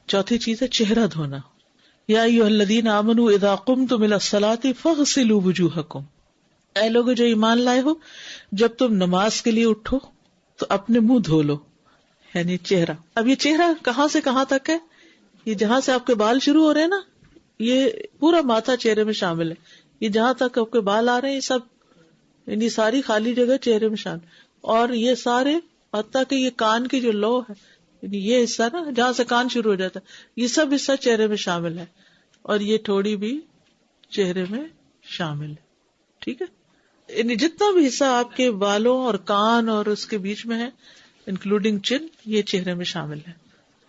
چوتھی چیز ہے چہرہ دھونا. یا ایھا الذین آمنوا اذا قمتم الی الصلاۃ فاغسلوا وجوہکم، اے لوگو جو ایمان لائے ہو، جب تم نماز کے لیے اٹھو تو اپنے منہ دھو لو، یعنی چہرہ. اب یہ چہرہ کہاں سے کہاں تک ہے؟ یہ جہاں سے آپ کے بال شروع ہو رہے ہیں نا، یہ پورا ماتھا چہرے میں شامل ہے. یہ جہاں تک آپ کے بال آ رہے ہیں یہ سب، یعنی ساری خالی جگہ چہرے میں شامل. اور یہ سارے، حتیٰ کہ یہ کان کی جو لو ہے، یعنی یہ حصہ نا جہاں سے کان شروع ہو جاتا ہے، یہ سب حصہ چہرے میں شامل ہے. اور یہ تھوڑی بھی چہرے میں شامل ہے. ٹھیک ہے، یعنی جتنا بھی حصہ آپ کے بالوں اور کان اور اس کے بیچ میں ہے انکلوڈنگ چن، یہ چہرے میں شامل ہے.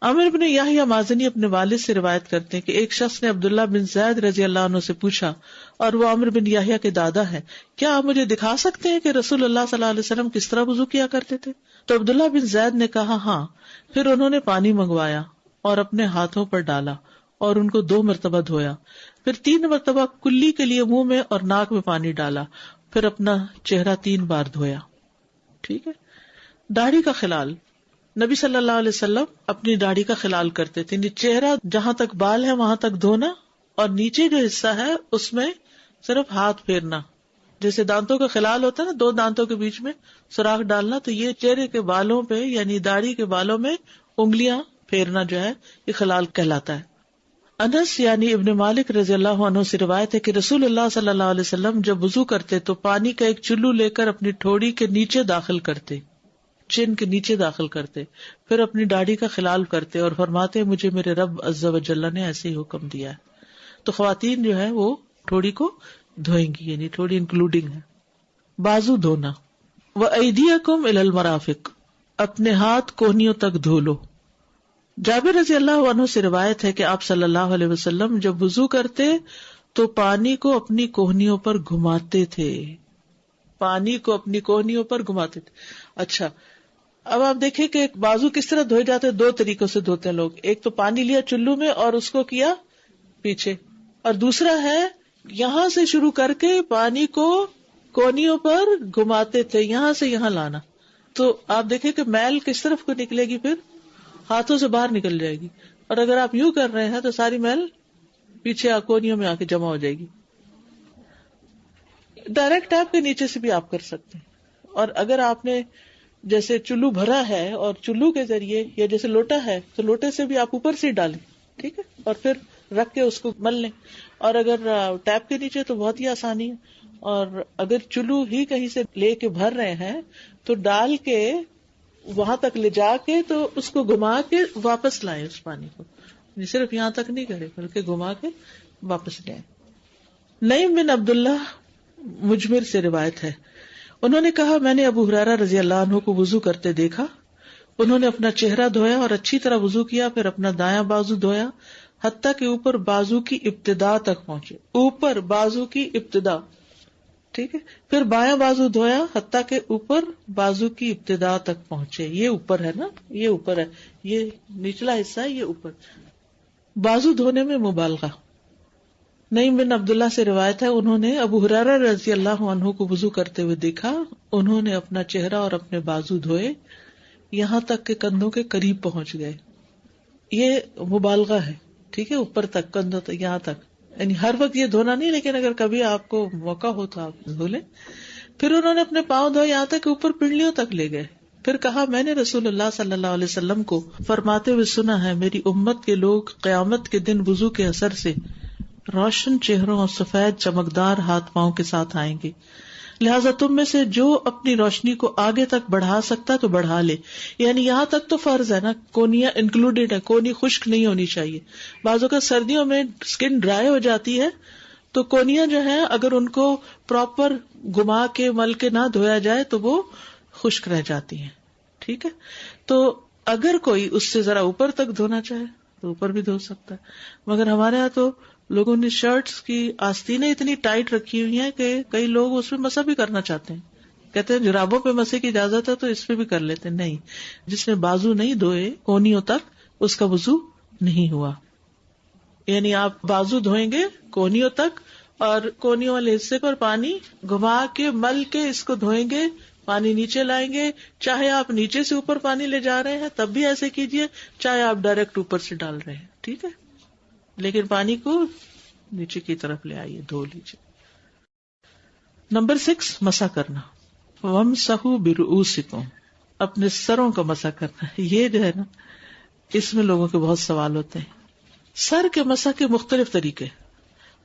عامر بن یحییٰ مازنی اپنے والد سے روایت کرتے ہیں کہ ایک شخص نے عبداللہ بن زید رضی اللہ عنہ سے پوچھا، اور وہ عامر بن یحییٰ کے دادا ہیں، کیا آپ مجھے دکھا سکتے ہیں کہ رسول اللہ صلی اللہ علیہ وسلم کس طرح وضو کیا کرتے تھے؟ تو عبداللہ بن زید نے کہا ہاں. پھر انہوں نے پانی منگوایا اور اپنے ہاتھوں پر ڈالا اور ان کو 2 مرتبہ دھویا، پھر 3 مرتبہ کلی کے لیے منہ میں اور ناک میں پانی ڈالا، پھر اپنا چہرہ 3 بار دھویا. ٹھیک ہے. داڑھی کا خلال، نبی صلی اللہ علیہ وسلم اپنی داڑھی کا خلال کرتے تھے، یعنی چہرہ جہاں تک بال ہے وہاں تک دھونا، اور نیچے جو حصہ ہے اس میں صرف ہاتھ پھیرنا. جیسے دانتوں کا خلال ہوتا ہے نا، 2 دانتوں کے بیچ میں سوراخ ڈالنا، تو یہ چہرے کے بالوں پہ یعنی داڑھی کے بالوں میں انگلیاں پھیرنا جو ہے یہ خلال کہلاتا ہے. انس یعنی ابن مالک رضی اللہ عنہ سے روایت ہے کہ رسول اللہ صلی اللہ علیہ وسلم جب وضو کرتے تو پانی کا ایک چلو لے کر اپنی ٹھوڑی کے نیچے داخل کرتے، چن کے نیچے داخل کرتے، پھر اپنی داڑھی کا خلال کرتے اور فرماتے مجھے میرے رب عز و جل نے ایسے ہی حکم دیا ہے. تو خواتین جو ہے وہ ٹھوڑی کو دھوئیں گی، یعنی ٹھوڑی انکلوڈنگ ہے. بازو دھونا، وَأَيْدِيَكُمْ إِلَى الْمَرَافِقِ، اپنے ہاتھ کوہنیوں تک دھو لو. جابر رضی اللہ عنہ سے روایت ہے کہ آپ صلی اللہ علیہ وسلم جب وضو کرتے تو پانی کو اپنی کوہنیوں پر گھماتے تھے، پانی کو اپنی کوہنیوں پر گھماتے تھے. اچھا، اب آپ دیکھیں کہ بازو کس طرح دھوئے جاتے ہیں. 2 طریقوں سے دھوتے ہیں لوگ. ایک تو پانی لیا چلو میں اور اس کو کیا پیچھے، اور دوسرا ہے یہاں سے شروع کر کے پانی کو کونیوں پر گھماتے تھے، یہاں سے یہاں لانا. تو آپ دیکھیں کہ میل کس طرف کو نکلے گی، پھر ہاتھوں سے باہر نکل جائے گی. اور اگر آپ یوں کر رہے ہیں تو ساری میل پیچھے کونیوں میں آ کے جمع ہو جائے گی. ڈائریکٹ ٹیپ کے نیچے سے بھی آپ کر سکتے ہیں. اور اگر آپ نے جیسے چلو بھرا ہے اور چلو کے ذریعے، یا جیسے لوٹا ہے تو لوٹے سے بھی آپ اوپر سے ڈالیں، ٹھیک ہے، اور پھر رکھ کے اس کو مل لیں. اور اگر ٹیپ کے نیچے تو بہت ہی آسانی ہے. اور اگر چلو ہی کہیں سے لے کے بھر رہے ہیں تو ڈال کے وہاں تک لے جا کے تو اس کو گھما کے واپس لائیں اس پانی کو، صرف یہاں تک نہیں کرے بلکہ گھما کے واپس لائیں. نعیم بن عبداللہ مجمر سے روایت ہے، انہوں نے کہا میں نے ابو ہریرہ رضی اللہ عنہ کو وضو کرتے دیکھا. انہوں نے اپنا چہرہ دھویا اور اچھی طرح وضو کیا، پھر اپنا دایاں بازو دھویا حتیٰ کہ اوپر بازو کی ابتدا تک پہنچے، اوپر بازو کی ابتدا، ٹھیک ہے. پھر بایاں بازو دھویا حتیٰ کہ اوپر بازو کی ابتدا تک پہنچے. یہ اوپر ہے نا، یہ اوپر ہے، یہ نچلا حصہ ہے، یہ اوپر. بازو دھونے میں مبالغہ. نعیم بن عبداللہ سے روایت ہے، انہوں نے ابو ہریرہ رضی اللہ عنہ کو وضو کرتے ہوئے دیکھا. انہوں نے اپنا چہرہ اور اپنے بازو دھوئے یہاں تک کہ کندھوں کے قریب پہنچ گئے. یہ مبالغہ ہے، ٹھیک ہے، اوپر تک، کندھوں تک، یہاں تک. یعنی ہر وقت یہ دھونا نہیں، لیکن اگر کبھی آپ کو موقع ہو تو آپ دھو لیں. پھر انہوں نے اپنے پاؤں دھوئے یہاں تک کہ اوپر پنڈلیوں تک لے گئے. پھر کہا میں نے رسول اللہ صلی اللہ علیہ وسلم کو فرماتے ہوئے سنا ہے، میری امت کے لوگ قیامت کے دن وضو کے اثر سے روشن چہروں اور سفید چمکدار ہاتھ پاؤں کے ساتھ آئیں گے، لہٰذا تم میں سے جو اپنی روشنی کو آگے تک بڑھا سکتا تو بڑھا لے. یعنی یہاں تک تو فرض ہے نا، کونیاں انکلوڈیڈ ہے، کونی خشک نہیں ہونی چاہیے. بعضوں کا سردیوں میں اسکن ڈرائی ہو جاتی ہے تو کونیاں جو ہیں اگر ان کو پراپر گھما کے مل کے نہ دھویا جائے تو وہ خشک رہ جاتی ہیں، ٹھیک ہے. تو اگر کوئی اس سے ذرا اوپر تک دھونا چاہے تو اوپر بھی دھو سکتا ہے. مگر ہمارے ہاں تو لوگوں نے شرٹس کی آستینیں اتنی ٹائٹ رکھی ہوئی ہیں کہ کئی لوگ اس پہ مسح بھی کرنا چاہتے ہیں، کہتے ہیں جرابوں پہ مسح کی اجازت ہے تو اس پہ بھی کر لیتے ہیں. نہیں، جس نے بازو نہیں دھوئے کونیوں تک اس کا وضو نہیں ہوا. یعنی آپ بازو دھوئیں گے کونیوں تک اور کونیوں والے حصے پر پانی گھما کے مل کے اس کو دھوئیں گے پانی نیچے لائیں گے، چاہے آپ نیچے سے اوپر پانی لے جا رہے ہیں تب بھی ایسے کیجئے، چاہے آپ ڈائریکٹ اوپر سے ڈال رہے ہیں، ٹھیک ہے، لیکن پانی کو نیچے کی طرف لے آئیے، دھو لیجیے۔ نمبر 6، مسح کرنا۔ وَامْسَحُوا بِرُؤُوسِكُمْ، اپنے سروں کا مسح کرنا۔ یہ جو ہے نا، اس میں لوگوں کے بہت سوال ہوتے ہیں۔ سر کے مسح کے مختلف طریقے۔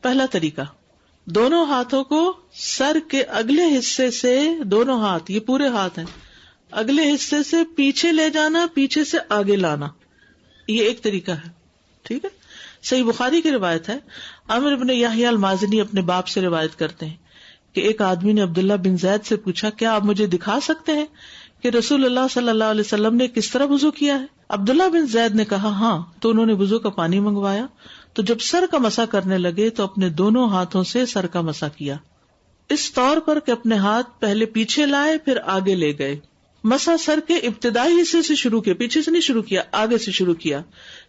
پہلا طریقہ، دونوں ہاتھوں کو سر کے اگلے حصے سے، دونوں ہاتھ، یہ پورے ہاتھ ہیں، اگلے حصے سے پیچھے لے جانا، پیچھے سے آگے لانا، یہ ایک طریقہ ہے، ٹھیک ہے۔ صحیح بخاری کی روایت ہے، عامر بن یحییٰ المازنی اپنے باپ سے روایت کرتے ہیں کہ ایک آدمی نے عبداللہ بن زید سے پوچھا، کیا آپ مجھے دکھا سکتے ہیں کہ رسول اللہ صلی اللہ علیہ وسلم نے کس طرح وضو کیا ہے؟ عبداللہ بن زید نے کہا ہاں، تو انہوں نے وضو کا پانی منگوایا، تو جب سر کا مسح کرنے لگے تو اپنے دونوں ہاتھوں سے سر کا مسح کیا، اس طور پر کہ اپنے ہاتھ پہلے پیچھے لائے پھر آگے لے گئے۔ مسح سر کے ابتدائی حصے سے شروع کیا، پیچھے سے نہیں شروع کیا، آگے سے شروع کیا،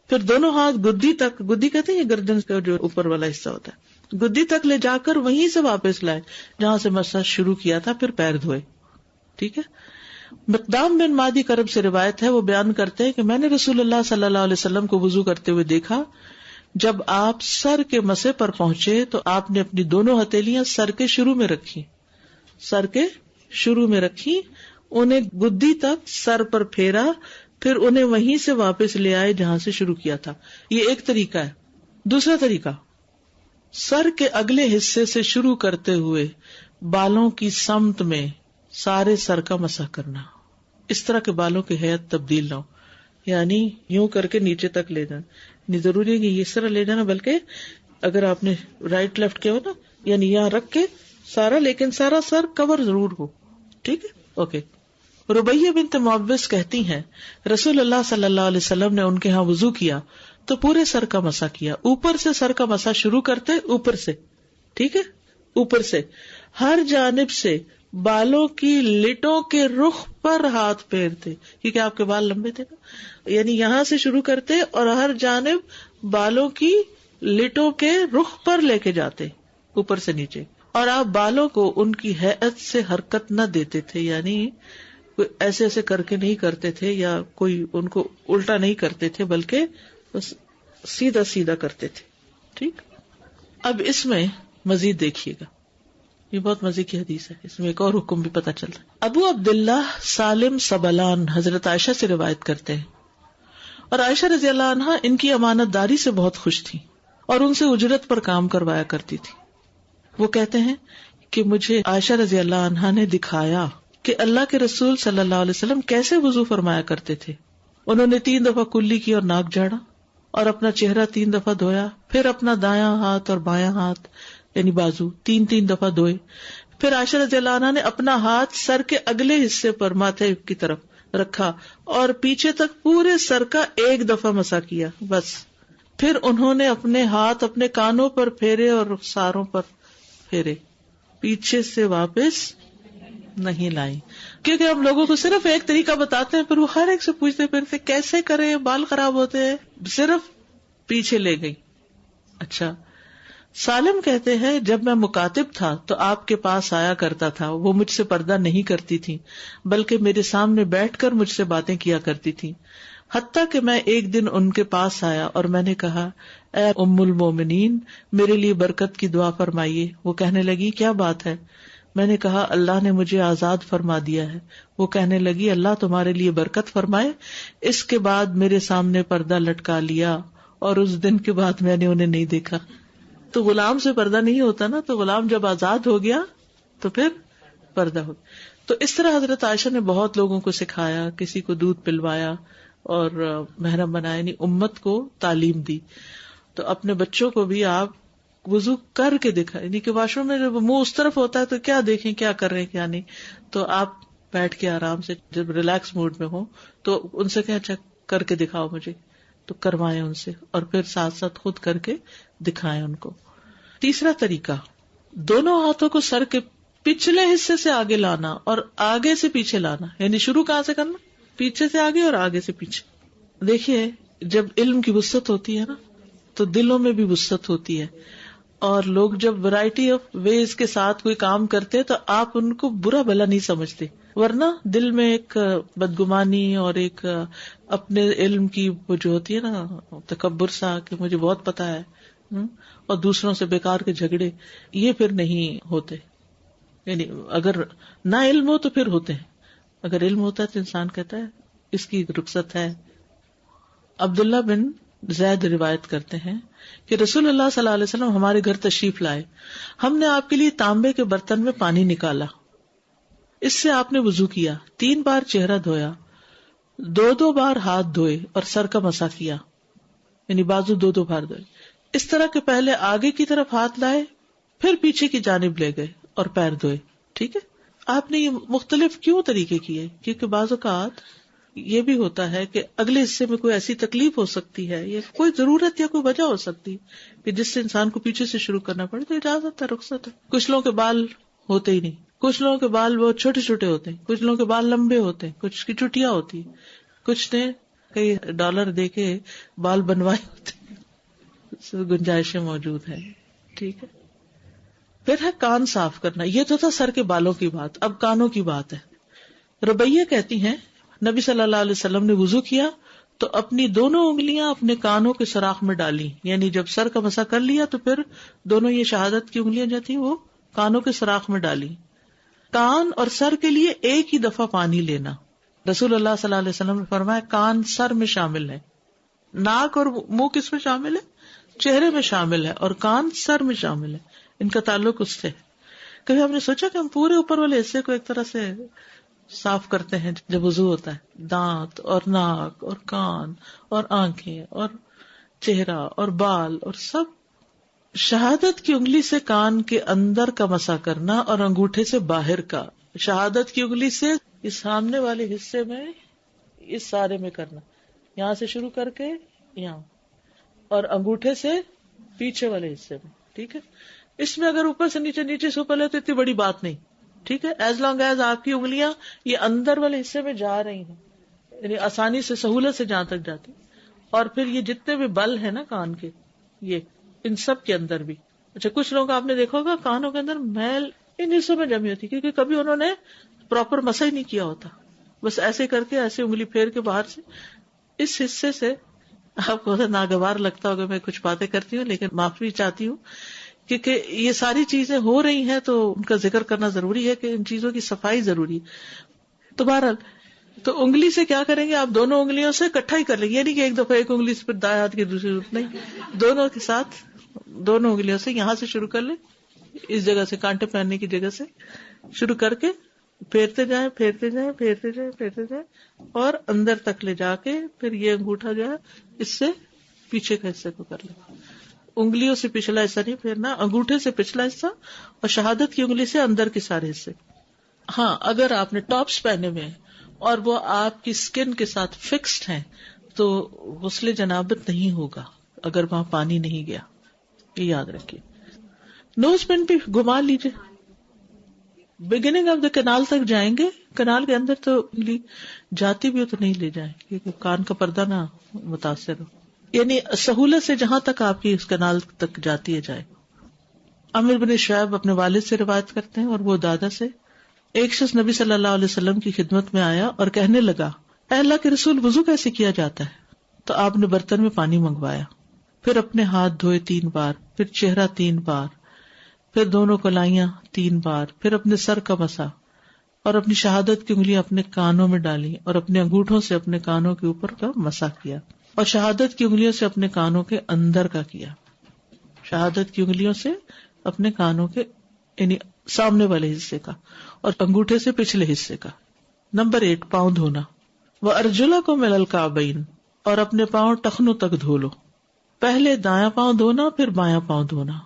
پھر دونوں ہاتھ گدی تک، گدی کہتے ہیں یہ گردن کا جو اوپر والا حصہ ہوتا ہے، گدی تک لے جا کر وہیں سے واپس لائے جہاں سے مسح شروع کیا تھا، پھر پیر دھوئے، ٹھیک ہے۔ مقدام بن مادی کرب سے روایت ہے، وہ بیان کرتے ہیں کہ میں نے رسول اللہ صلی اللہ علیہ وسلم کو وضو کرتے ہوئے دیکھا، جب آپ سر کے مسح پر پہنچے تو آپ نے اپنی دونوں ہتھیلیاں سر کے شروع میں رکھی، سر کے شروع میں رکھی، انہیں گدی تک سر پر پھیرا، پھر انہیں وہیں سے واپس لے آئے جہاں سے شروع کیا تھا۔ یہ ایک طریقہ ہے۔ دوسرا طریقہ، سر کے اگلے حصے سے شروع کرتے ہوئے بالوں کی سمت میں سارے سر کا مسح کرنا، اس طرح کے بالوں کی ہیئت تبدیل نہ ہو، یعنی یوں کر کے نیچے تک لے جانا، نہیں ضروری ہے کہ اس طرح لے جانا، بلکہ اگر آپ نے رائٹ لیفٹ کیا ہو نا، یعنی یہاں رکھ کے سارا، لیکن سارا سر کور ضرور ہو، ٹھیک ہے، اوکے۔ ربیہ بنت معوذ کہتی ہیں رسول اللہ صلی اللہ علیہ وسلم نے ان کے ہاں وضو کیا تو پورے سر کا مسح کیا، اوپر سے سر کا مسح شروع کرتے، اوپر سے، ٹھیک ہے، اوپر سے ہر جانب سے بالوں کی لٹوں کے رخ پر ہاتھ پھیرتے، کیونکہ آپ کے بال لمبے تھے نا، یعنی یہاں سے شروع کرتے اور ہر جانب بالوں کی لٹوں کے رخ پر لے کے جاتے، اوپر سے نیچے، اور آپ بالوں کو ان کی ہیئت سے حرکت نہ دیتے تھے، یعنی کوئی ایسے ایسے کر کے نہیں کرتے تھے یا کوئی ان کو الٹا نہیں کرتے تھے، بلکہ بس سیدھا سیدھا کرتے تھے، ٹھیک۔ اب اس میں مزید دیکھیے گا، یہ بہت مزے کی حدیث ہے، اس میں ایک اور حکم بھی پتہ چلتا ہے۔ ابو عبداللہ سالم سبلان حضرت عائشہ سے روایت کرتے ہیں، اور عائشہ رضی اللہ عنہا ان کی امانت داری سے بہت خوش تھی اور ان سے اجرت پر کام کروایا کرتی تھی۔ وہ کہتے ہیں کہ مجھے عائشہ رضی اللہ عنہا نے دکھایا کہ اللہ کے رسول صلی اللہ علیہ وسلم کیسے وضو فرمایا کرتے تھے۔ انہوں نے 3 دفعہ کلی کی اور ناک جھاڑا اور اپنا چہرہ 3 دفعہ دھویا، پھر اپنا دایاں ہاتھ اور بایاں ہاتھ یعنی بازو 3 دفعہ دھوئے، پھر عائشہ رضی اللہ عنہا نے اپنا ہاتھ سر کے اگلے حصے پر ماتھے کی طرف رکھا اور پیچھے تک پورے سر کا 1 دفعہ مسح کیا، بس۔ پھر انہوں نے اپنے ہاتھ اپنے کانوں پر پھیرے اور رخساروں پر پھیرے، پیچھے سے واپس نہیں لائی، کیونکہ ہم لوگوں کو صرف ایک طریقہ بتاتے ہیں، پھر وہ ہر ایک سے پوچھتے پھرتے کیسے کریں، بال خراب ہوتے ہیں، صرف پیچھے لے گئی۔ اچھا، سالم کہتے ہیں جب میں مکاتب تھا تو آپ کے پاس آیا کرتا تھا، وہ مجھ سے پردہ نہیں کرتی تھی بلکہ میرے سامنے بیٹھ کر مجھ سے باتیں کیا کرتی تھی، حتیٰ کہ میں ایک دن ان کے پاس آیا اور میں نے کہا اے ام المومنین میرے لیے برکت کی دعا فرمائیے۔ وہ کہنے لگی کیا بات ہے؟ میں نے کہا اللہ نے مجھے آزاد فرما دیا ہے۔ وہ کہنے لگی اللہ تمہارے لیے برکت فرمائے۔ اس کے بعد میرے سامنے پردہ لٹکا لیا اور اس دن کے بعد میں نے انہیں نہیں دیکھا۔ تو غلام سے پردہ نہیں ہوتا نا، تو غلام جب آزاد ہو گیا تو پھر پردہ ہو گیا۔ تو اس طرح حضرت عائشہ نے بہت لوگوں کو سکھایا، کسی کو دودھ پلوایا اور محرم بنایا، یعنی امت کو تعلیم دی۔ تو اپنے بچوں کو بھی آپ وضو کر کے دکھائیں، یعنی کہ واش روم میں جب منہ اس طرف ہوتا ہے تو کیا دیکھیں کیا کر رہے ہیں کیا نہیں، تو آپ بیٹھ کے آرام سے جب ریلیکس موڈ میں ہو تو ان سے کہیں اچھا کر کے دکھاؤ مجھے، تو کروائیں ان سے، اور پھر ساتھ ساتھ خود کر کے دکھائیں ان کو۔ تیسرا طریقہ، دونوں ہاتھوں کو سر کے پچھلے حصے سے آگے لانا اور آگے سے پیچھے لانا، یعنی شروع کہاں سے کرنا؟ پیچھے سے آگے اور آگے سے پیچھے۔ دیکھیے جب علم کی وسعت ہوتی ہے نا تو دلوں میں بھی وسعت ہوتی ہے، اور لوگ جب ورائٹی آف ویز کے ساتھ کوئی کام کرتے تو آپ ان کو برا بھلا نہیں سمجھتے، ورنہ دل میں ایک بدگمانی اور ایک اپنے علم کی وہ جو ہوتی ہے نا تکبر سا کہ مجھے بہت پتا ہے، اور دوسروں سے بیکار کے جھگڑے، یہ پھر نہیں ہوتے. یعنی اگر نہ علم ہو تو پھر ہوتے ہیں، اگر علم ہوتا ہے تو انسان کہتا ہے اس کی رخصت ہے. عبداللہ بن زید روایت کرتے ہیں کہ رسول اللہ صلی اللہ علیہ وسلم ہمارے گھر تشریف لائے. ہم نے آپ کے لیے تانبے کے برتن میں پانی نکالا، اس سے آپ نے وضو کیا، 3 بار چہرہ دھویا، 2 بار ہاتھ دھوئے اور سر کا مسح کیا، یعنی بازو 2 بار دھوئے. اس طرح کہ پہلے آگے کی طرف ہاتھ لائے، پھر پیچھے کی جانب لے گئے اور پیر دھوئے. ٹھیک ہے، آپ نے یہ مختلف کیوں طریقے کیے؟ کیونکہ بعض اوقات یہ بھی ہوتا ہے کہ اگلے حصے میں کوئی ایسی تکلیف ہو سکتی ہے یا کوئی ضرورت یا کوئی وجہ ہو سکتی کہ جس سے انسان کو پیچھے سے شروع کرنا پڑے، تو اجازت ہے، رخصت ہے. کچھ لوگوں کے بال ہوتے ہی نہیں، کچھ لوگوں کے بال بہت چھوٹے چھوٹے ہوتے ہیں، کچھ لوگوں کے بال لمبے ہوتے ہیں، کچھ کی چٹیاں ہوتی ہیں، کچھ نے کئی ڈالر دے کے بال بنوائے ہوتے ہیں، گنجائشیں موجود ہیں. ٹھیک ہے، پھر ہے کان صاف کرنا. یہ تو تھا سر کے بالوں کی بات، اب کانوں کی بات ہے. ربیہ کہتی ہیں نبی صلی اللہ علیہ وسلم نے وضو کیا تو اپنی دونوں انگلیاں اپنے کانوں کے سوراخ میں ڈالی، یعنی جب سر کا مسح کر لیا تو پھر دونوں یہ شہادت کی انگلیاں جو تھیں وہ کانوں کے سوراخ میں ڈالی. کان اور سر کے لیے ایک ہی دفعہ پانی لینا. رسول اللہ صلی اللہ علیہ وسلم نے فرمایا کان سر میں شامل ہے، ناک اور منہ کس میں شامل ہے؟ چہرے میں شامل ہے، اور کان سر میں شامل ہے، ان کا تعلق اس سے. کبھی ہم نے سوچا کہ ہم پورے اوپر والے حصے کو ایک طرح سے صاف کرتے ہیں جب وضو ہوتا ہے، دانت اور ناک اور کان اور آنکھیں اور چہرہ اور بال اور سب. شہادت کی انگلی سے کان کے اندر کا مسح کرنا اور انگوٹھے سے باہر کا. شہادت کی انگلی سے اس سامنے والے حصے میں، اس سارے میں کرنا، یہاں سے شروع کر کے یہاں، اور انگوٹھے سے پیچھے والے حصے میں. ٹھیک ہے، اس میں اگر اوپر سے نیچے، نیچے سے اوپر لے تو اتنی بڑی بات نہیں. ٹھیک ہے، ایز لانگ ایز آپ کی انگلیاں یہ اندر والے حصے میں جا رہی ہیں، یعنی آسانی سے سہولت سے جہاں تک جاتی. اور پھر یہ جتنے بھی بل ہیں نا کان کے، یہ ان سب کے اندر بھی. اچھا، کچھ لوگ آپ نے دیکھا ہوگا کانوں کے اندر میل ان حصوں میں جمی ہوتی کیونکہ کبھی انہوں نے پراپر مسح ہی نہیں کیا ہوتا، بس ایسے کر کے ایسے انگلی پھیر کے باہر سے اس حصے سے. آپ کو ناگوار لگتا ہوگا میں کچھ باتیں کرتی ہوں، لیکن معافی چاہتی ہوں کیونکہ یہ ساری چیزیں ہو رہی ہیں تو ان کا ذکر کرنا ضروری ہے کہ ان چیزوں کی صفائی ضروری ہے. تو بہرحال تو انگلی سے کیا کریں گے؟ آپ دونوں انگلیوں سے اکٹھا ہی کر لیں گے، یعنی کہ ایک دفعہ ایک انگلی سے پھر دائیں ہاتھ کی دوسری نہیں، دونوں کے ساتھ دونوں انگلیوں سے یہاں سے شروع کر لیں، اس جگہ سے کانٹے پہننے کی جگہ سے شروع کر کے پھیرتے جائیں پھیرتے جائیں پھیرتے جائیں پھیرتے جائیں اور اندر تک لے جا کے پھر یہ انگوٹھا جو ہے اس سے پیچھے کا حصے کو کر لیں. انگلیوں سے پچھلا حصہ نہیں پھیرنا، انگوٹھے سے پچھلا حصہ اور شہادت کی انگلی سے اندر کے سارے حصے. ہاں، اگر آپ نے ٹاپس پہنے ہوئے ہیں اور وہ آپ کی سکن کے ساتھ فکسڈ ہیں تو غسل جنابت نہیں ہوگا اگر وہاں پانی نہیں گیا، یہ یاد رکھیے. نوز پن بھی گھما لیجیے، بگننگ آف دا کنال تک جائیں گے، کنال کے اندر تو انگلی جاتی بھی ہو تو نہیں لے جائیں کیونکہ کان کا پردہ نہ متاثر ہو، یعنی سہولت سے جہاں تک آپ کی اس کنال تک جاتی ہے جائے. عامر بن شعیب اپنے والد سے روایت کرتے ہیں اور وہ دادا سے، ایک شخص نبی صلی اللہ علیہ وسلم کی خدمت میں آیا اور کہنے لگا، اے اللہ کے رسول، وضو کیسے کیا جاتا ہے؟ تو آپ نے برتن میں پانی منگوایا، پھر اپنے ہاتھ دھوئے 3 بار، پھر چہرہ 3 بار، پھر دونوں کلائیاں 3 بار، پھر اپنے سر کا مسا اور اپنی شہادت کی انگلیاں اپنے کانوں میں ڈالی اور اپنے انگوٹھوں سے اپنے کانوں کے اوپر کا مسا کیا اور شہادت کی انگلیوں سے اپنے کانوں کے اندر کا کیا. شہادت کی انگلیوں سے اپنے کانوں کے یعنی سامنے والے حصے کا اور انگوٹھے سے پچھلے حصے کا. نمبر 8، پاؤں دھونا. وَأَرْجُلَكُمْ إِلَى الْكَعْبَيْنِ، اور اپنے پاؤں ٹخنوں تک دھو لو. پہلے دایاں پاؤں دھونا، پھر بایاں پاؤں دھونا.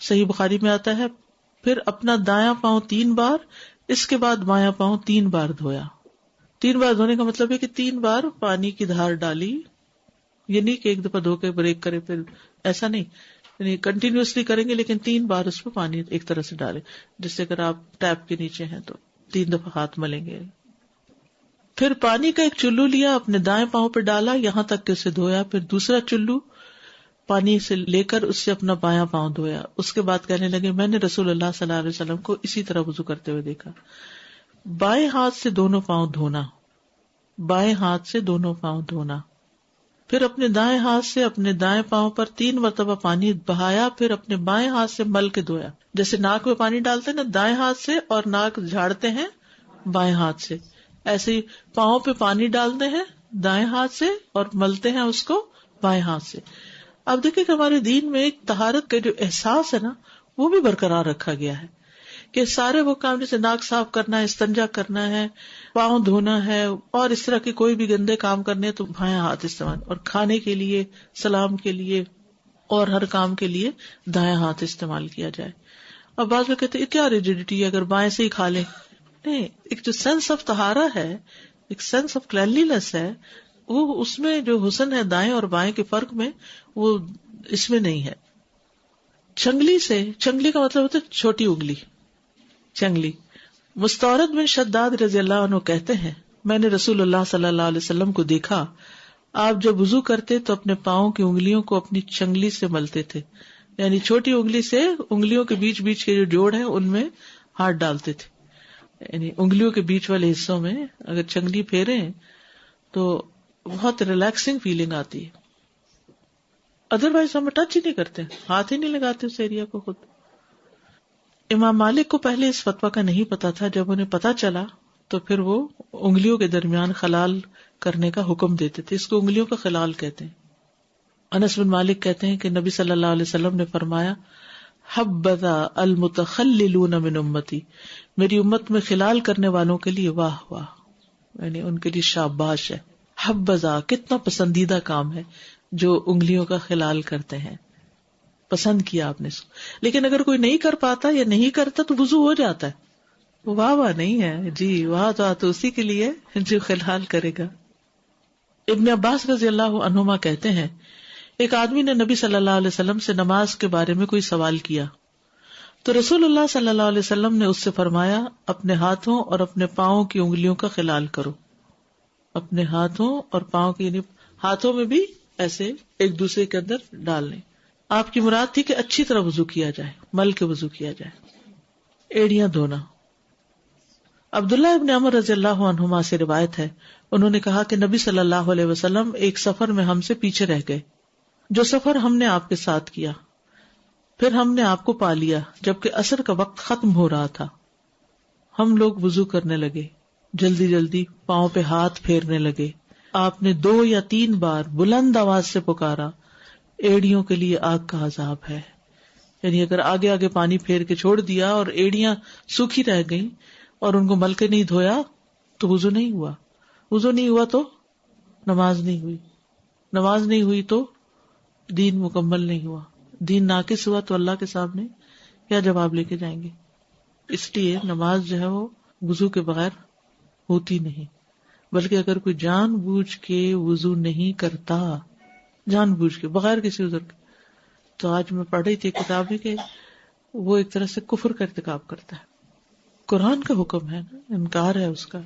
صحیح بخاری میں آتا ہے پھر اپنا دایاں پاؤں 3 بار، اس کے بعد بایاں پاؤں 3 بار دھویا. 3 بار دھونے کا مطلب ہے کہ 3 بار پانی کی دھار ڈالی، یہ نہیں کہ ایک دفعہ دھو کے بریک کرے، پھر ایسا نہیں، یعنی کنٹینیوسلی کریں گے لیکن 3 بار اس پہ پانی ایک طرح سے ڈالیں، جس سے اگر آپ ٹیپ کے نیچے ہیں تو 3 دفعہ ہاتھ ملیں گے. پھر پانی کا ایک چلو لیا، اپنے دائیں پاؤں پہ ڈالا یہاں تک کہ اسے دھویا، پھر دوسرا چلو پانی سے لے کر اس سے اپنا بایاں پاؤں دھویا. اس کے بعد کہنے لگے، میں نے رسول اللہ صلی اللہ علیہ وسلم کو اسی طرح وضو کرتے ہوئے دیکھا. بائیں ہاتھ سے دونوں پاؤں دھونا، بائیں ہاتھ سے دونوں پاؤں دھونا، پھر اپنے دائیں ہاتھ سے اپنے دائیں پاؤں پر 3 مرتبہ پانی بہایا، پھر اپنے بائیں ہاتھ سے مل کے دھویا. جیسے ناک میں پانی ڈالتے ہیں نا دائیں ہاتھ سے اور ناک جھاڑتے ہیں بائیں ہاتھ سے، ایسے ہی پاؤں پہ پانی ڈالتے ہیں دائیں ہاتھ سے اور ملتے ہیں اس کو بائیں ہاتھ سے. اب دیکھیں کہ ہمارے دین میں ایک طہارت کا جو احساس ہے نا وہ بھی برقرار رکھا گیا ہے کہ سارے وہ کام جیسے ناک صاف کرنا ہے، استنجا کرنا ہے، پاؤں دھونا ہے اور اس طرح کے کوئی بھی گندے کام کرنے تو بائیں ہاتھ استعمال، اور کھانے کے لیے، سلام کے لیے اور ہر کام کے لیے دائیں ہاتھ استعمال کیا جائے. اب بعض لوگ کہتے ہیں کیا ریجیڈیٹی ہے اگر بائیں سے ہی کھا لیں. نہیں، ایک جو سینس آف طہارہ ہے، ایک سینس آف کلینلینس ہے، وہ اس میں جو حسن ہے دائیں اور بائیں کے فرق میں وہ اس میں نہیں ہے. چنگلی سے، چنگلی کا مطلب ہوتا ہے چھوٹی انگلی، چنگلی. مستورد بن شداد رضی اللہ عنہ کہتے ہیں میں نے رسول اللہ صلی اللہ علیہ وسلم کو دیکھا، آپ جب وضو کرتے تو اپنے پاؤں کی انگلیوں کو اپنی چنگلی سے ملتے تھے، یعنی چھوٹی انگلی سے انگلیوں کے بیچ بیچ کے جو جوڑ ہیں ان میں ہاتھ ڈالتے تھے، یعنی انگلیوں کے بیچ والے حصوں میں اگر چنگلی پھیرے تو بہت ریلیکسنگ فیلنگ آتی ہے. ادروائز ہم ٹچ ہی نہیں کرتے، ہاتھ ہی نہیں لگاتے اس ایریا کو خود. امام مالک کو پہلے اس فتویٰ کا نہیں پتا تھا، جب انہیں پتا چلا تو پھر وہ انگلیوں کے درمیان خلال کرنے کا حکم دیتے تھے، اس کو انگلیوں کا خلال کہتے ہیں. انس بن مالک کہتے ہیں کہ نبی صلی اللہ علیہ وسلم نے فرمایا حبذا المتخللون من امتی، میری امت میں خلال کرنے والوں کے لیے واہ واہ، یعنی ان کے لیے شاباش ہے. حبذا کتنا پسندیدہ کام ہے جو انگلیوں کا خلال کرتے ہیں، پسند کیا آپ نے اس کو. لیکن اگر کوئی نہیں کر پاتا یا نہیں کرتا تو وضو ہو جاتا ہے، واہ واہ نہیں ہے جی، واہ تو اسی کے لیے جو خلال کرے گا. ابن عباس رضی اللہ عنہما کہتے ہیں ایک آدمی نے نبی صلی اللہ علیہ وسلم سے نماز کے بارے میں کوئی سوال کیا تو رسول اللہ صلی اللہ علیہ وسلم نے اس سے فرمایا اپنے ہاتھوں اور اپنے پاؤں کی انگلیوں کا خلال کرو. اپنے ہاتھوں اور پاؤں کی، یعنی ہاتھوں میں بھی ایسے ایک دوسرے کے اندر ڈالنے. آپ کی مراد تھی کہ اچھی طرح وضو کیا جائے، مل کے وضو کیا جائے. ایڑیاں دھونا. عبداللہ ابن عمر رضی اللہ عنہما سے روایت ہے انہوں نے کہا کہ نبی صلی اللہ علیہ وسلم ایک سفر میں ہم سے پیچھے رہ گئے، جو سفر ہم نے آپ کے ساتھ کیا، پھر ہم نے آپ کو پا لیا جبکہ عصر کا وقت ختم ہو رہا تھا. ہم لوگ وضو کرنے لگے، جلدی جلدی پاؤں پہ ہاتھ پھیرنے لگے. آپ نے 2 یا 3 بار بلند آواز سے پکارا ایڑیوں کے لیے آگ کا عذاب ہے. یعنی اگر آگے آگے پانی پھیر کے چھوڑ دیا اور ایڑیاں سوکھی رہ گئیں اور ان کو مل کے نہیں دھویا تو وضو نہیں ہوا. وضو نہیں ہوا تو نماز نہیں ہوئی، نماز نہیں ہوئی تو دین مکمل نہیں ہوا. دین ناقص ہوا تو اللہ کے سامنے کیا جواب لے کے جائیں گے. اس لیے نماز جو ہے وہ وضو کے بغیر ہوتی نہیں، بلکہ اگر کوئی جان بوجھ کے وضو نہیں کرتا، جان بوجھ کے بغیر کسی عذر کے، تو آج میں پڑھ رہی تھی کتاب میں کہ وہ ایک طرح سے کفر کا ارتکاب کرتا ہے. قرآن کا حکم ہے، انکار ہے اس کا.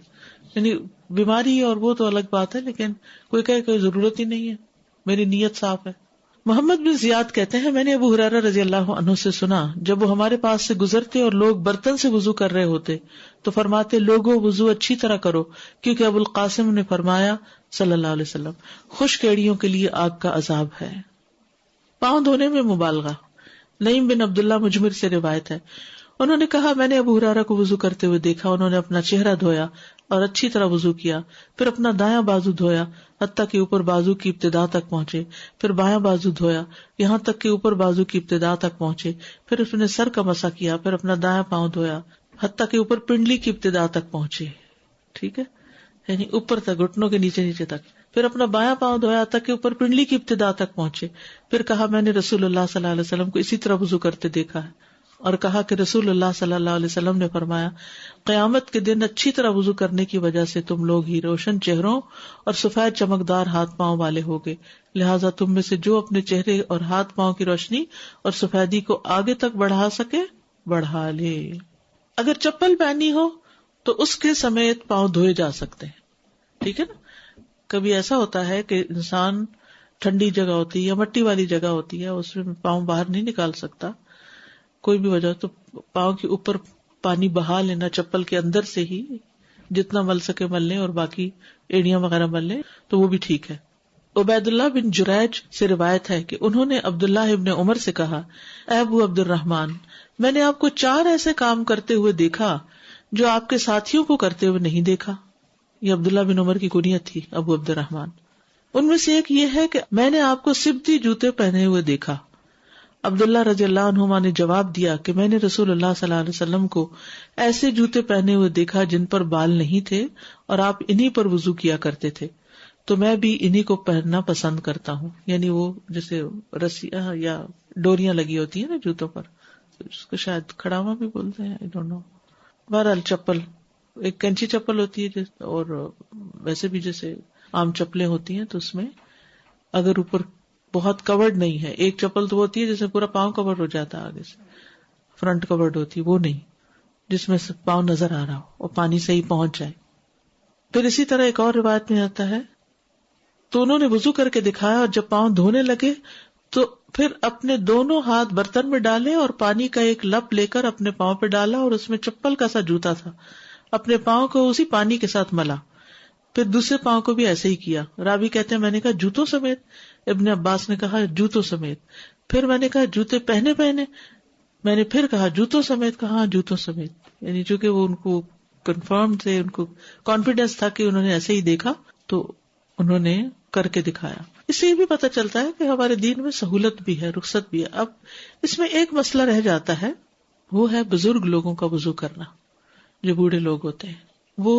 یعنی بیماری اور وہ تو الگ بات ہے، لیکن کوئی کہے کوئی ضرورت ہی نہیں ہے، میری نیت صاف ہے. محمد بن زیاد کہتے ہیں میں نے ابو ہریرہ رضی اللہ عنہ سے سنا جب وہ ہمارے پاس سے گزرتے اور لوگ برتن سے وضو کر رہے ہوتے تو فرماتے لوگوں وضو اچھی طرح کرو، کیونکہ ابو القاسم نے فرمایا صلی اللہ علیہ وسلم خشک ایڑیوں کے لیے آگ کا عذاب ہے. پاؤں دھونے میں مبالغہ. نعیم بن عبداللہ مجمر سے روایت ہے انہوں نے کہا میں نے ابو ہریرہ کو وضو کرتے ہوئے دیکھا، انہوں نے اپنا چہرہ دھویا اور اچھی طرح وضو کیا، پھر اپنا دایاں بازو دھویا حتیٰ کہ اوپر بازو کی ابتدا تک پہنچے، پھر بایاں بازو دھویا یہاں تک کہ اوپر بازو کی ابتدا تک پہنچے، پھر اس نے سر کا مسح کیا، پھر اپنا دایاں پاؤں دھویا حتیٰ کہ اوپر پنڈلی کی ابتدا تک پہنچے. ٹھیک ہے، یعنی اوپر تک، گھٹنوں کے نیچے نیچے تک. پھر اپنا بایاں پاؤں دھویا تک کہ اوپر پنڈلی کی ابتدا تک پہنچے. پھر کہا میں نے رسول اللہ صلی اللہ علیہ وسلم کو اسی طرح وضو کرتے دیکھا ہے، اور کہا کہ رسول اللہ صلی اللہ علیہ وسلم نے فرمایا قیامت کے دن اچھی طرح وضو کرنے کی وجہ سے تم لوگ ہی روشن چہروں اور سفید چمکدار ہاتھ پاؤں والے ہوگے، لہٰذا تم میں سے جو اپنے چہرے اور ہاتھ پاؤں کی روشنی اور سفیدی کو آگے تک بڑھا سکے بڑھا لے. اگر چپل پہنی ہو تو اس کے سمیت پاؤں دھوئے جا سکتے ہیں. ٹھیک ہے نا. کبھی ایسا ہوتا ہے کہ انسان ٹھنڈی جگہ ہوتی ہے یا مٹی والی جگہ ہوتی ہے، اس میں پاؤں باہر نہیں نکال سکتا کوئی بھی وجہ، تو پاؤں کے اوپر پانی بہا لینا چپل کے اندر سے ہی جتنا مل سکے مل لیں اور باقی ایڑیاں وغیرہ مل لیں تو وہ بھی ٹھیک ہے. عبید اللہ بن جریج سے روایت ہے کہ انہوں نے عبداللہ ابن عمر سے کہا، اے ابو عبد الرحمن، میں نے آپ کو 4 ایسے کام کرتے ہوئے دیکھا جو آپ کے ساتھیوں کو کرتے ہوئے نہیں دیکھا. یہ عبداللہ بن عمر کی کنیت تھی ابو عبد الرحمن. ان میں سے ایک یہ ہے کہ میں نے آپ کو سبتی جوتے پہنے ہوئے دیکھا. عبداللہ رضی اللہ عنہما نے جواب دیا کہ میں نے رسول اللہ صلی اللہ علیہ وسلم کو ایسے جوتے پہنے ہوئے دیکھا جن پر بال نہیں تھے اور آپ انہی پر وضو کیا کرتے تھے، تو میں بھی انہی کو پہننا پسند کرتا ہوں. یعنی وہ جیسے رسیاں یا ڈوریاں لگی ہوتی ہیں نا جوتوں پر، اس کو شاید کھڑاوا بھی بولتے ہیں، I don't know. بہرحال چپل، ایک کینچی چپل ہوتی ہے اور ویسے بھی جیسے عام چپلیں ہوتی ہیں، تو اس میں اگر اوپر بہت کورڈ نہیں ہے، ایک چپل تو ہوتی ہے جیسے پورا پاؤں کورڈ ہو جاتا ہے آگے سے، فرنٹ کورڈ ہوتی ہے، وہ نہیں جس میں پاؤں نظر آ رہا ہو اور پانی صحیح پہنچ جائے. پھر اسی طرح ایک اور روایت میں آتا ہے تو انہوں نے وضو کر کے دکھایا اور جب پاؤں دھونے لگے تو پھر اپنے دونوں ہاتھ برتن میں ڈالے اور پانی کا ایک لپ لے کر اپنے پاؤں پہ ڈالا اور اس میں چپل کا سا جوتا تھا، اپنے پاؤں کو اسی پانی کے ساتھ ملا. پھر دوسرے پاؤں کو بھی ایسے ہی کیا. راوی کہتے ہیں میں نے کہا جوتوں سمیت؟ ابن عباس نے کہا جوتوں سمیت. پھر میں نے کہا جوتے پہنے؟ میں نے پھر کہا جوتوں سمیت؟ کہا جوتوں سمیت. یعنی چونکہ وہ ان کو کنفرم تھے، ان کو کانفیڈینس تھا کہ انہوں نے ایسے ہی دیکھا تو انہوں نے کر کے دکھایا. اس سے یہ بھی پتہ چلتا ہے کہ ہمارے دین میں سہولت بھی ہے، رخصت بھی ہے. اب اس میں ایک مسئلہ رہ جاتا ہے، وہ ہے بزرگ لوگوں کا وضو کرنا. جو بوڑھے لوگ ہوتے ہیں وہ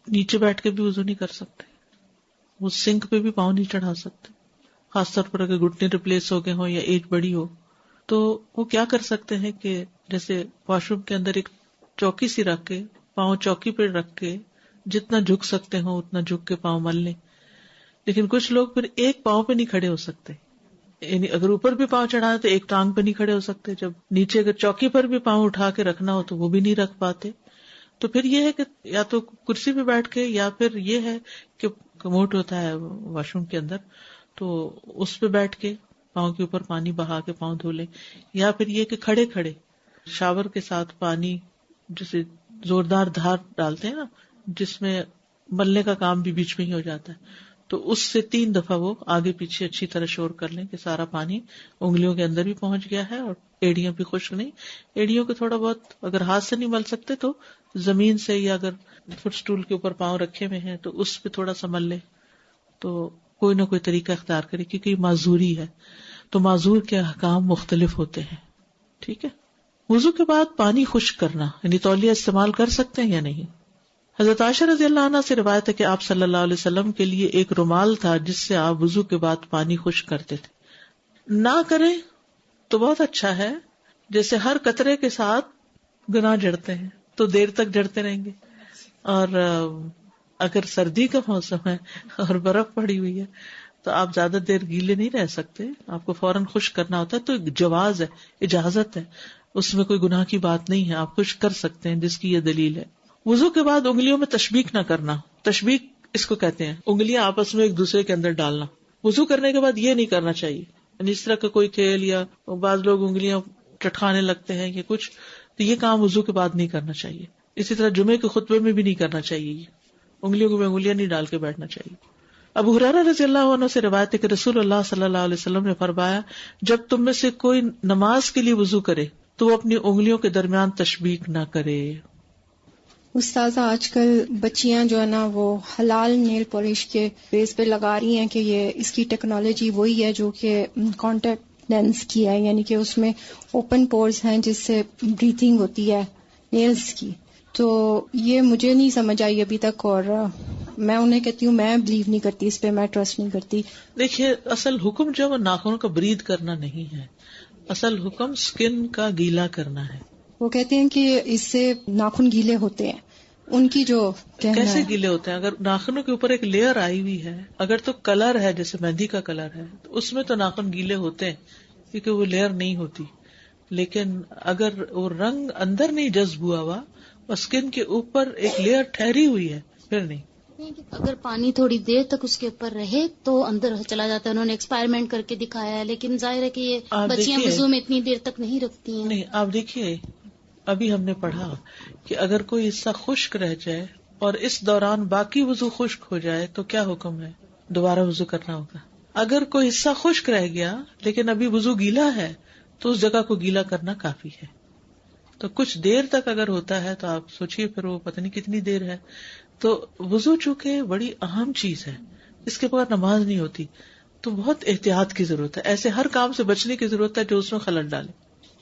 نیچے بیٹھ کے بھی وضو نہیں کر سکتے، وہ سنک پہ بھی پاؤں نہیں چڑھا سکتے، خاص طور پر اگر گھٹنے ریپلیس ہو گئے ہوں یا ایج بڑی ہو. تو وہ کیا کر سکتے ہیں کہ جیسے واش روم کے اندر ایک چوکی سی رکھ کے پاؤں چوکی پہ رکھ کے جتنا جھک سکتے ہوں اتنا جھک کے پاؤں مل لیں. لیکن کچھ لوگ پھر ایک پاؤں پہ نہیں کھڑے ہو سکتے، یعنی اگر اوپر بھی پاؤں چڑھانا تو ایک ٹانگ پہ نہیں کھڑے ہو سکتے، جب نیچے اگر چوکی پر بھی پاؤں اٹھا کے رکھنا ہو تو وہ بھی نہیں رکھ پاتے. تو پھر یہ ہے کہ یا تو کرسی پہ بیٹھ کے، یا پھر یہ ہے کہ کموڈ ہوتا ہے واش روم کے اندر تو اس پہ بیٹھ کے پاؤں کے اوپر پانی بہا کے پاؤں دھو لیں، یا پھر یہ کہ کھڑے کھڑے شاور کے ساتھ پانی جیسے زوردار دھار ڈالتے ہیں نا جس میں ملنے کا کام بھی بیچ میں ہی ہو جاتا ہے، تو اس سے 3 دفعہ وہ آگے پیچھے اچھی طرح شور کر لیں کہ سارا پانی انگلیوں کے اندر بھی پہنچ گیا ہے اور ایڑیاں بھی خشک نہیں. ایڑیوں کو تھوڑا بہت اگر ہاتھ سے نہیں مل سکتے تو زمین سے، یا اگر فٹ سٹول کے اوپر پاؤں رکھے ہوئے ہیں تو اس پہ تھوڑا سا مل لے. تو کوئی نہ کوئی طریقہ اختیار کرے کیونکہ یہ معذوری ہے، تو معذور کے احکام مختلف ہوتے ہیں. ٹھیک ہے. وضو کے بعد پانی خشک کرنا یعنی تولیہ استعمال کر سکتے ہیں یا نہیں. حضرت عائشہ رضی اللہ عنہ سے روایت ہے کہ آپ صلی اللہ علیہ وسلم کے لیے ایک رومال تھا جس سے آپ وضو کے بعد پانی خشک کرتے تھے. نہ کریں تو بہت اچھا ہے، جیسے ہر قطرے کے ساتھ گناہ جڑتے ہیں تو دیر تک جڑتے رہیں گے. اور اگر سردی کا موسم ہے اور برف پڑی ہوئی ہے تو آپ زیادہ دیر گیلے نہیں رہ سکتے، آپ کو فوراً خشک کرنا ہوتا ہے. تو جواز ہے، اجازت ہے، اس میں کوئی گناہ کی بات نہیں ہے، آپ خشک کر سکتے ہیں جس کی یہ دلیل ہے. وضو کے بعد انگلیوں میں تشبیک نہ کرنا. تشبیک اس کو کہتے ہیں انگلیاں آپس میں ایک دوسرے کے اندر ڈالنا. وضو کرنے کے بعد یہ نہیں کرنا چاہیے. یعنی اس طرح کا کوئی کھیل یا بعض لوگ انگلیاں چٹکانے لگتے ہیں یا کچھ، تو یہ کام وضو کے بعد نہیں کرنا چاہیے. اسی طرح جمعے کے خطبے میں بھی نہیں کرنا چاہیے، انگلیوں میں انگلیاں نہیں ڈال کے بیٹھنا چاہیے. ابو ہریرہ رضی اللہ عنہ سے روایت ہے کہ رسول اللہ صلی اللہ علیہ وسلم نے فرمایا جب تم میں سے کوئی نماز کے لیے وضو کرے تو وہ اپنی انگلیوں کے درمیان تشبیک نہ کرے. استاذہ آج کل بچیاں جو ہے نا وہ حلال نیل پالش کے بیس پہ لگا رہی ہیں کہ یہ اس کی ٹیکنالوجی وہی ہے جو کہ کانٹیکٹ لینس کی ہے، یعنی کہ اس میں اوپن پورز ہیں جس سے بریتھنگ ہوتی ہے نیلز کی. تو یہ مجھے نہیں سمجھ آئی ابھی تک، اور میں انہیں کہتی ہوں میں بلیو نہیں کرتی اس پہ، میں ٹرسٹ نہیں کرتی. دیکھیے اصل حکم جو ہے وہ ناخنوں کا برید کرنا نہیں ہے، اصل حکم سکن کا گیلا کرنا ہے. وہ کہتے ہیں کہ اس سے ناخن گیلے ہوتے ہیں، ان کی جو کہنا کیسے ہے. گیلے ہوتے ہیں؟ اگر ناخنوں کے اوپر ایک لیئر آئی ہوئی ہے، اگر تو کلر ہے جیسے مہندی کا کلر ہے تو اس میں تو ناخن گیلے ہوتے ہیں کیونکہ وہ لیئر نہیں ہوتی. لیکن اگر وہ رنگ اندر نہیں جذب ہوا ہوا اور اسکن کے اوپر ایک لیئر ٹھہری ہوئی ہے پھر نہیں. اگر پانی تھوڑی دیر تک اس کے اوپر رہے تو اندر چلا جاتا ہے. انہوں نے ایکسپائرمنٹ کر کے دکھایا ہے، لیکن ظاہر ہے کہ یہ بچیاں وضو میں اتنی دیر تک نہیں رکھتی ہیں. نہیں، آپ دیکھیے ابھی ہم نے پڑھا کہ اگر کوئی حصہ خشک رہ جائے اور اس دوران باقی وضو خشک ہو جائے تو کیا حکم ہے؟ دوبارہ وضو کرنا ہوگا. اگر کوئی حصہ خشک رہ گیا لیکن ابھی وضو گیلا ہے تو اس جگہ کو گیلا کرنا کافی ہے. تو کچھ دیر تک اگر ہوتا ہے تو آپ سوچیے پھر وہ پتہ نہیں کتنی دیر ہے. تو وضو چونکہ بڑی اہم چیز ہے، اس کے بغیر نماز نہیں ہوتی، تو بہت احتیاط کی ضرورت ہے. ایسے ہر کام سے بچنے کی ضرورت ہے جو اس میں خلل ڈالے.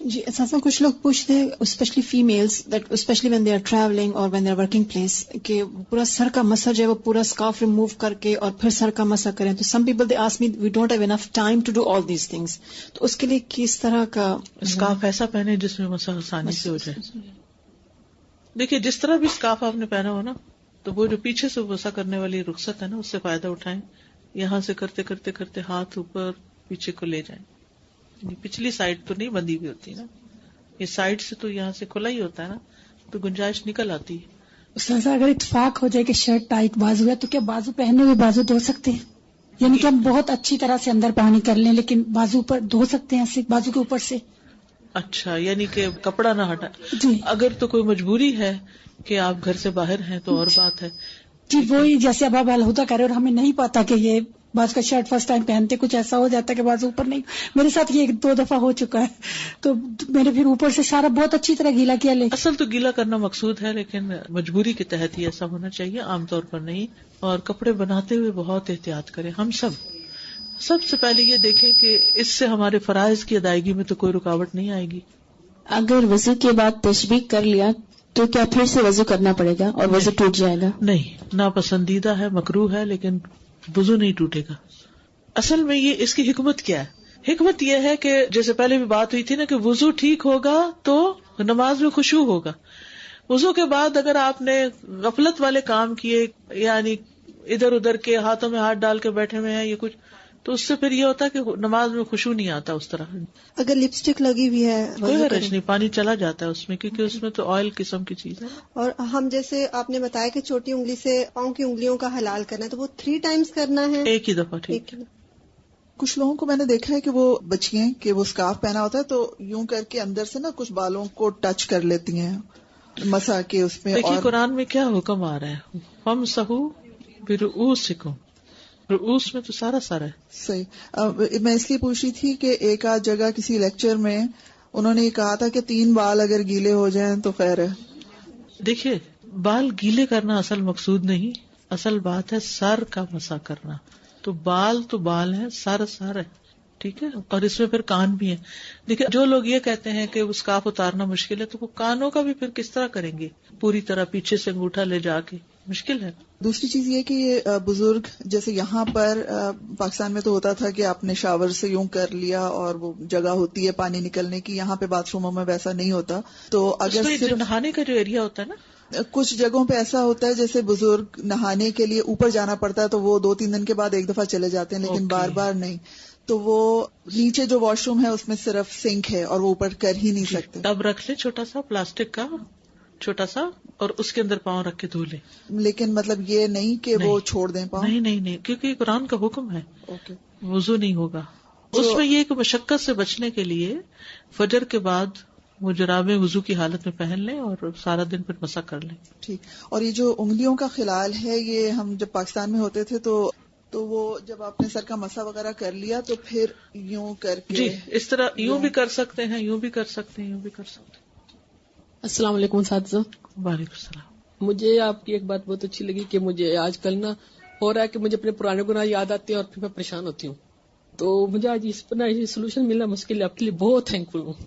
جی اساسا کچھ لوگ پوچھتے ہیں especially families that especially when they are travelling اور when they are working place کہ پورا سر کا مسا جو ہے وہ پورا اسکارف ریموو کر کے اور پھر سر کا مسا کریں. تو some people they ask me we don't have enough time to do all these things. تو اس کے لیے کس طرح کا اسکارف ایسا پہنے جس میں مسا آسانی سے ہو جائے. دیکھیے جس طرح بھی اسکارف آپ نے پہنا ہو نا، تو وہ جو پیچھے سے مسا کرنے والی رخصت ہے نا، اس سے فائدہ اٹھائیں. یہاں سے کرتے کرتے کرتے ہاتھ اوپر پیچھے کو لے جائیں. پچھلی سائڈ تو نہیں بندی ہوئی ہوتی نا، یہ سائڈ سے تو یہاں سے کھلا ہی ہوتا ہے نا، تو گنجائش نکل آتی ہے. استاذہ اگر اتفاق ہو جائے کہ شرٹ ٹائٹ بازو ہے تو کیا بازو پہنے ہوئے بازو دھو سکتے ہیں؟ یعنی کہ ہم بہت اچھی طرح سے اندر پانی کر لیں لیکن بازو پر دھو سکتے ہیں ایسے بازو کے اوپر سے؟ اچھا، یعنی کہ کپڑا نہ ہٹا. جی اگر تو کوئی مجبوری ہے کہ آپ گھر سے باہر ہیں تو اور بات ہے. جی وہی جیسے اب آپ الہدا کہہ رہے اور ہمیں نہیں پتا کہ یہ بعض کا شرٹ فرسٹ ٹائم پہنتے کچھ ایسا ہو جاتا ہے کہ بازو اوپر نہیں. میرے ساتھ یہ 2 دفعہ ہو چکا ہے، تو میں نے پھر اوپر سے سارا بہت اچھی طرح گیلا کیا. لیکن اصل تو گیلا کرنا مقصود ہے، لیکن مجبوری کے تحت ہی ایسا ہونا چاہیے، عام طور پر نہیں. اور کپڑے بناتے ہوئے بہت احتیاط کریں. ہم سب سے پہلے یہ دیکھیں کہ اس سے ہمارے فرائض کی ادائیگی میں تو کوئی رکاوٹ نہیں آئے گی. اگر وضو کے بعد تشبیک کر لیا تو کیا پھر سے وضو کرنا پڑے گا اور وضو ٹوٹ جائے گا؟ نہیں، ناپسندیدہ ہے، مکروہ ہے، لیکن وضو نہیں ٹوٹے گا. اصل میں یہ اس کی حکمت کیا ہے؟ حکمت یہ ہے کہ جیسے پہلے بھی بات ہوئی تھی نا کہ وضو ٹھیک ہوگا تو نماز میں خشوع ہوگا. وضو کے بعد اگر آپ نے غفلت والے کام کیے، یعنی ادھر ادھر کے ہاتھوں میں ہاتھ ڈال کے بیٹھے ہوئے ہیں یہ کچھ، تو اس سے پھر یہ ہوتا ہے کہ نماز میں خشوع نہیں آتا اس طرح. اگر لپسٹک لگی ہوئی ہے کوئی حرج نہیں، پانی چلا جاتا ہے اس میں، کیونکہ اس میں تو آئل قسم کی چیز ہے. اور ہم جیسے آپ نے بتایا کہ چھوٹی انگلی سے پاؤں کی انگلیوں کا حلال کرنا ہے، تو وہ 3 ٹائمز کرنا ہے؟ ایک ہی دفعہ ٹھیک. کچھ لوگوں کو میں نے دیکھا ہے کہ وہ بچیاں کہ وہ اسکارف پہنا ہوتا ہے تو یوں کر کے اندر سے نا کچھ بالوں کو ٹچ کر لیتی ہیں مسا کے اس میں. دیکھیے قرآن میں کیا حکم آ رہا ہے، فامسحوا برؤوسکم، رؤوس میں تو سارا ہے. صحیح. میں اس لیے پوچھ رہی تھی کہ ایک آدھ جگہ کسی لیکچر میں انہوں نے یہ کہا تھا کہ 3 بال اگر گیلے ہو جائیں تو خیر ہے. دیکھیے بال گیلے کرنا اصل مقصود نہیں، اصل بات ہے سر کا مسا کرنا. تو بال ہے، سر ہے، ٹھیک ہے. اور اس میں پھر کان بھی ہیں. دیکھیں جو لوگ یہ کہتے ہیں کہ اس کاف اتارنا مشکل ہے تو وہ کانوں کا بھی پھر کس طرح کریں گے؟ پوری طرح پیچھے سے انگوٹھا لے جا کے مشکل ہے. دوسری چیز یہ کہ یہ بزرگ جیسے یہاں پر پاکستان میں تو ہوتا تھا کہ آپ نے شاور سے یوں کر لیا اور وہ جگہ ہوتی ہے پانی نکلنے کی، یہاں پہ باتھ روموں میں ویسا نہیں ہوتا. تو اگر صرف نہانے کا جو ایریا ہوتا ہے نا، کچھ جگہوں پہ ایسا ہوتا ہے جیسے بزرگ نہانے کے لیے اوپر جانا پڑتا ہے تو وہ 2-3 دن کے بعد ایک دفعہ چلے جاتے ہیں، لیکن بار بار نہیں. تو وہ نیچے جو واش روم ہے اس میں صرف سنک ہے اور وہ اوپر کر ہی نہیں سکتے. ٹب رکھ لے چھوٹا سا پلاسٹک کا، چھوٹا سا، اور اس کے اندر پاؤں رکھ کے دھو لے. لیکن مطلب یہ نہیں کہ وہ چھوڑ دیں پاؤں. نہیں، کیونکہ قرآن کا حکم ہے. وضو نہیں ہوگا اس میں. یہ کہ مشقت سے بچنے کے لیے فجر کے بعد وہ جرابیں وضو کی حالت میں پہن لیں اور سارا دن پھر مسا کر لیں. ٹھیک. اور یہ جو انگلیوں کا خلال ہے، یہ ہم جب پاکستان میں ہوتے تھے تو وہ جب آپ نے سر کا مسا وغیرہ کر لیا تو پھر یوں کر کے، جی اس طرح یوں بھی کر سکتے ہیں، یوں بھی کر سکتے ہیں، یوں بھی کر سکتے ہیں. السلام علیکم اساتذہ. وعلیکم السلام. مجھے آپ کی ایک بات بہت اچھی لگی کہ مجھے آج کل نا ہو رہا ہے کہ مجھے اپنے پرانے گناہ یاد آتے ہیں اور پھر میں پریشان ہوتی ہوں. تو مجھے آج اس پر یہ سولوشن ملنا مشکل ہے. آپ کے لیے بہت تھینک فل ہوں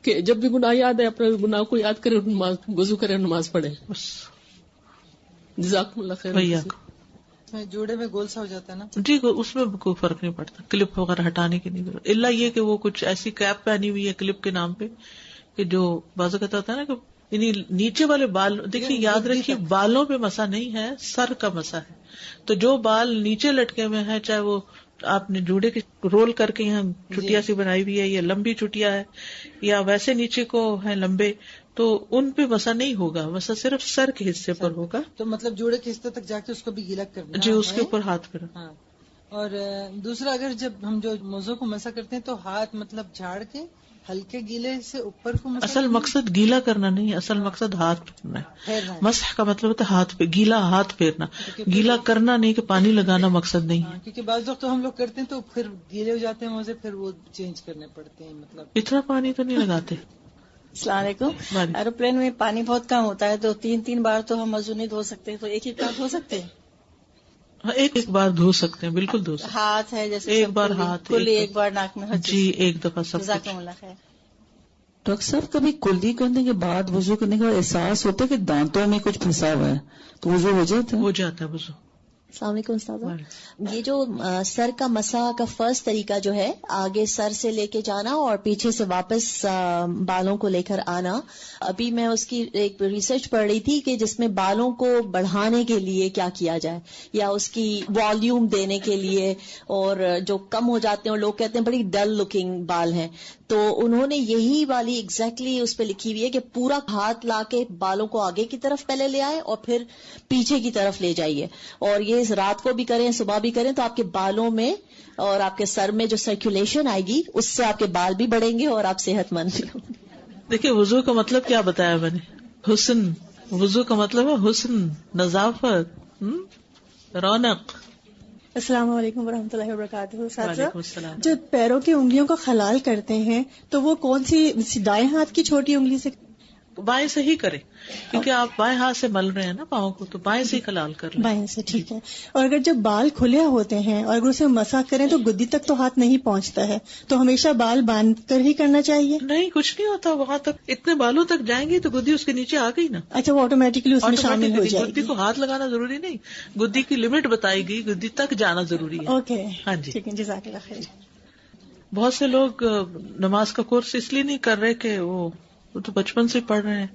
کہ جب بھی گناہ یاد ہے اپنے گناہ کو یاد کرے، وضو کرے، نماز پڑھے. جزاکم اللہ خیر. جوڑے میں گول سا ہو جاتا ہے نا جی، اس میں کوئی فرق نہیں پڑتا. کلپ وغیرہ ہٹانے کی نہیں ضرورت، الا یہ کہ وہ کچھ ایسی کیپ پہنی ہوئی ہے کلپ کے نام پہ کہ جو بازو کہتا ہوتا ہے نا کہ نیچے والے بال. دیکھیے یاد رکھیے بالوں پہ مسا نہیں ہے، سر کا مسا ہے. تو جو بال نیچے لٹکے ہوئے ہیں، چاہے وہ آپ نے جوڑے کے رول کر کے یہاں چٹیا سی بنائی ہوئی ہے یا لمبی چٹیا ہے یا ویسے نیچے کو ہے لمبے، تو ان پہ مسا نہیں ہوگا. مسا صرف سر کے حصے پر ہوگا. تو مطلب جوڑے کے حصے تک جا کے اس کو بھی گیلا کرنا. جی، اس کے اوپر ہاتھ پھر. اور دوسرا اگر جب ہم جو موضوع کو مسح کرتے ہیں تو ہاتھ مطلب جھاڑ کے ہلکے گیلے سے اوپر کو مسح. اصل مقصد گیلا کرنا نہیں، اصل مقصد ہاتھ پھیرنا ہے. مسح کا مطلب ہوتا ہے ہاتھ پہ گیلا ہاتھ پھیرنا، گیلا کرنا نہیں کہ پانی لگانا مقصد نہیں ہے. کیونکہ بعض وقت تو ہم لوگ کرتے ہیں تو پھر گیلے ہو جاتے ہیں موزے، پھر وہ چینج کرنے پڑتے ہیں. مطلب اتنا پانی تو نہیں لگاتے. السلام علیکم. ایروپلین میں پانی بہت کم ہوتا ہے تو 3 بار تو ہم وضو نہیں دھو سکتے، تو ایک ہی بار دھو سکتے ہیں. ایک بار دھو سکتے ہیں، بالکل دھو سکتے. ہاتھ ہے جیسے ایک بار ہاتھ، ایک بار ناک میں. جی ایک دفعہ سب. جزاکم اللہ خیر. ڈاکٹر صاحب کبھی کلی کرنے کے بعد وضو کرنے کے بعد احساس ہوتا ہے کہ دانتوں میں کچھ پھنسا ہوا ہے تو وضو ہو جاتا ہے؟ ہو جاتا ہے وضو. السلام علیکم استاذہ. یہ جو سر کا مسح کا فرسٹ طریقہ جو ہے آگے سر سے لے کے جانا اور پیچھے سے واپس بالوں کو لے کر آنا، ابھی میں اس کی ایک ریسرچ پڑھ رہی تھی کہ جس میں بالوں کو بڑھانے کے لیے کیا کیا جائے یا اس کی والیوم دینے کے لیے، اور جو کم ہو جاتے ہیں لوگ کہتے ہیں بڑی ڈل لکنگ بال ہیں، تو انہوں نے یہی والی ایگزیکٹلی اس پہ لکھی ہوئی ہے کہ پورا ہاتھ لا کے بالوں کو آگے کی طرف پہلے لے آئے اور پھر پیچھے کی طرف لے جائیے، اور یہ رات کو بھی کریں صبح بھی کریں تو آپ کے بالوں میں اور آپ کے سر میں جو سرکولیشن آئے گی اس سے آپ کے بال بھی بڑھیں گے اور آپ صحت مند بھی ہوں گے. دیکھیے وضو کا مطلب کیا بتایا میں نے، حسن. وضو کا مطلب ہے حسن، نظافت، رونق. السلام علیکم ورحمۃ اللہ وبرکاتہ. وعلیکم السلام. جو پیروں کی انگلیوں کا خلال کرتے ہیں تو وہ کون سی، دائیں ہاتھ کی چھوٹی انگلی سے؟ بائیں سے ہی کریں کیونکہ آپ بائیں ہاتھ سے مل رہے ہیں نا پاؤں کو، تو بائیں سے ہی خلال کر لیں. بائیں سے ٹھیک ہے. اور اگر جب بال کھلے ہوتے ہیں اور اگر اسے مسح کریں تو گدی تک تو ہاتھ نہیں پہنچتا ہے، تو ہمیشہ بال باندھ کر ہی کرنا چاہیے؟ نہیں کچھ نہیں ہوتا، وہاں تک اتنے بالوں تک جائیں گے تو گدی اس کے نیچے آ گئی نا. اچھا وہ آٹومیٹکلی اس میں شامل ہو جائے گی. گدی کو ہاتھ لگانا ضروری نہیں، گدی کی لمٹ بتائی گئی، گدی تک جانا ضروری ہے. اوکے ہاں جی ٹھیک ہے، جزاک اللہ خیر. بہت سے لوگ نماز کا کورس اس لیے نہیں کر رہے کہ وہ تو بچپن سے پڑھ رہے ہیں،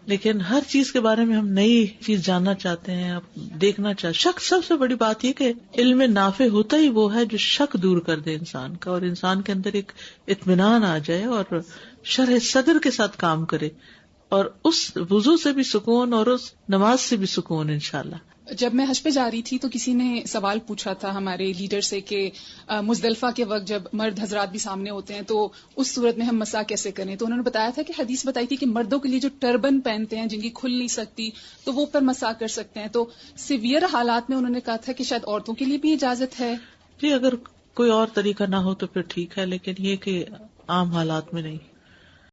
لیکن ہر چیز کے بارے میں ہم نئی چیز جاننا چاہتے ہیں، دیکھنا چاہتے. شک سب سے بڑی بات یہ کہ علم نافع ہوتا ہی وہ ہے جو شک دور کر دے انسان کا، اور انسان کے اندر ایک اطمینان آ جائے اور شرح صدر کے ساتھ کام کرے، اور اس وضو سے بھی سکون اور اس نماز سے بھی سکون انشاءاللہ. جب میں حج پہ جا رہی تھی تو کسی نے سوال پوچھا تھا ہمارے لیڈر سے کہ مزدلفہ کے وقت جب مرد حضرات بھی سامنے ہوتے ہیں تو اس صورت میں ہم مسح کیسے کریں، تو انہوں نے بتایا تھا کہ حدیث بتائی تھی کہ مردوں کے لیے جو ٹربن پہنتے ہیں جن کی کھل نہیں سکتی تو وہ پر مسح کر سکتے ہیں، تو سیویئر حالات میں انہوں نے کہا تھا کہ شاید عورتوں کے لیے بھی اجازت ہے. جی اگر کوئی اور طریقہ نہ ہو تو پھر ٹھیک ہے، لیکن یہ کہ عام حالات میں نہیں.